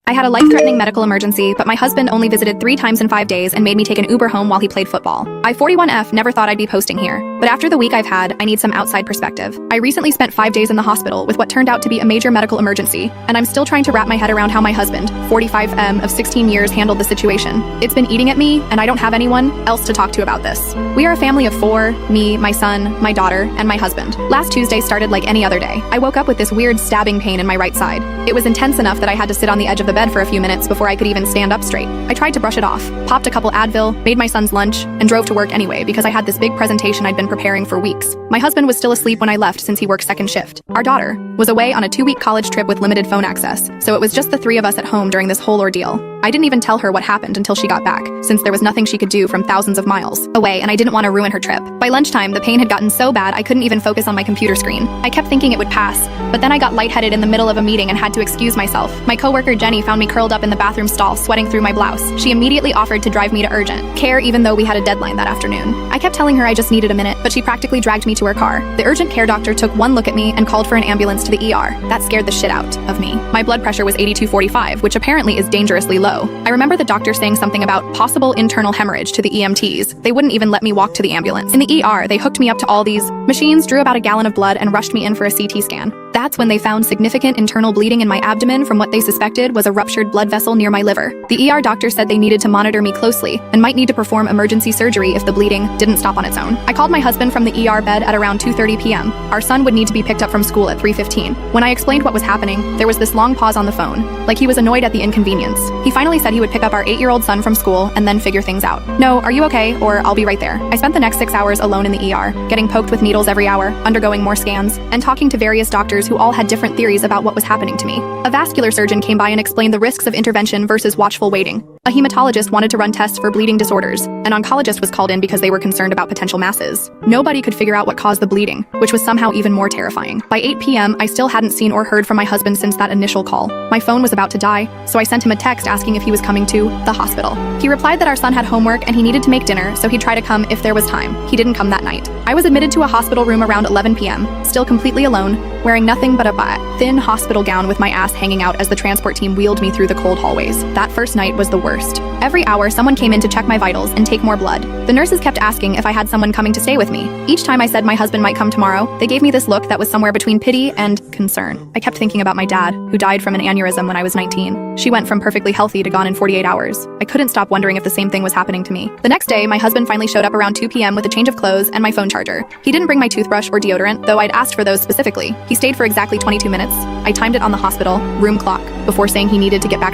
I had a life-threatening medical emergency, but my husband only visited 3 times in 5 days and made me take an Uber home while he played football. I41F never thought I'd be posting here, but after the week I've had, I need some outside perspective. I recently spent 5 days in the hospital with what turned out to be a major medical emergency, and I'm still trying to wrap my head around how my husband, 45M of 16 years, handled the situation. It's been eating at me, and I don't have anyone else to talk to about this. We are a family of 4, me, my son, my daughter, and my husband. Last Tuesday started like any other day. I woke up with this weird stabbing pain in my right side. It was intense enough that I had to sit on the edge of the bed for a few minutes before I could even stand up straight. I tried to brush it off, popped a couple Advil, made my son's lunch, and drove to work anyway because I had this big presentation I'd been preparing for weeks. My husband was still asleep when I left since he works second shift. Our daughter was away on a 2-week college trip with limited phone access, so it was just the 3 of us at home during this whole ordeal. I didn't even tell her what happened until she got back, since there was nothing she could do from thousands of miles away and I didn't want to ruin her trip. By lunchtime, the pain had gotten so bad I couldn't even focus on my computer screen. I kept thinking it would pass, but then I got lightheaded in the middle of a meeting and had to excuse myself. My coworker Jenny found me curled up in the bathroom stall, sweating through my blouse. She immediately offered to drive me to urgent care even though we had a deadline that afternoon. I kept telling her I just needed a minute, but she practically dragged me to her car. The urgent care doctor took one look at me and called for an ambulance to the ER. That scared the shit out of me. My blood pressure was 82/45, which apparently is dangerously low. I remember the doctor saying something about possible internal hemorrhage to the EMTs. They wouldn't even let me walk to the ambulance. In the ER, they hooked me up to all these machines, drew about a gallon of blood, and rushed me in for a CT scan. That's when they found significant internal bleeding in my abdomen from what they suspected was a ruptured blood vessel near my liver. The ER doctor said they needed to monitor me closely and might need to perform emergency surgery if the bleeding didn't stop on its own. I called my husband from the ER bed at around 2:30 p.m. Our son would need to be picked up from school at 3:15. When I explained what was happening, there was this long pause on the phone, like he was annoyed at the inconvenience. He finally said he would pick up our 8-year-old son from school and then figure things out. No, are you okay? Or I'll be right there. I spent the next 6 hours alone in the ER, getting poked with needles every hour, undergoing more scans, and talking to various doctors who all had different theories about what was happening to me. A vascular surgeon came by and explained the risks of intervention versus watchful waiting. A hematologist wanted to run tests for bleeding disorders. An oncologist was called in because they were concerned about potential masses. Nobody could figure out what caused the bleeding, which was somehow even more terrifying. By 8 p.m., I still hadn't seen or heard from my husband since that initial call. My phone was about to die, so I sent him a text asking if he was coming to the hospital. He replied that our son had homework and he needed to make dinner, so he'd try to come if there was time. He didn't come that night. I was admitted to a hospital room around 11 p.m., still completely alone, wearing nothing but a thin hospital gown with my ass hanging out as the transport team wheeled me through the cold hallways. That first night was the worst. Every hour, someone came in to check my vitals and take more blood. The nurses kept asking if I had someone coming to stay with me. Each time I said my husband might come tomorrow, they gave me this look that was somewhere between pity and concern. I kept thinking about my dad, who died from an aneurysm when I was 19. She went from perfectly healthy to gone in 48 hours. I couldn't stop wondering if the same thing was happening to me. The next day, my husband finally showed up around 2 p.m. with a change of clothes and my phone charger. He didn't bring my toothbrush or deodorant, though I'd asked for those specifically. He stayed for exactly 22 minutes. I timed it on the hospital room clock before saying he needed to get back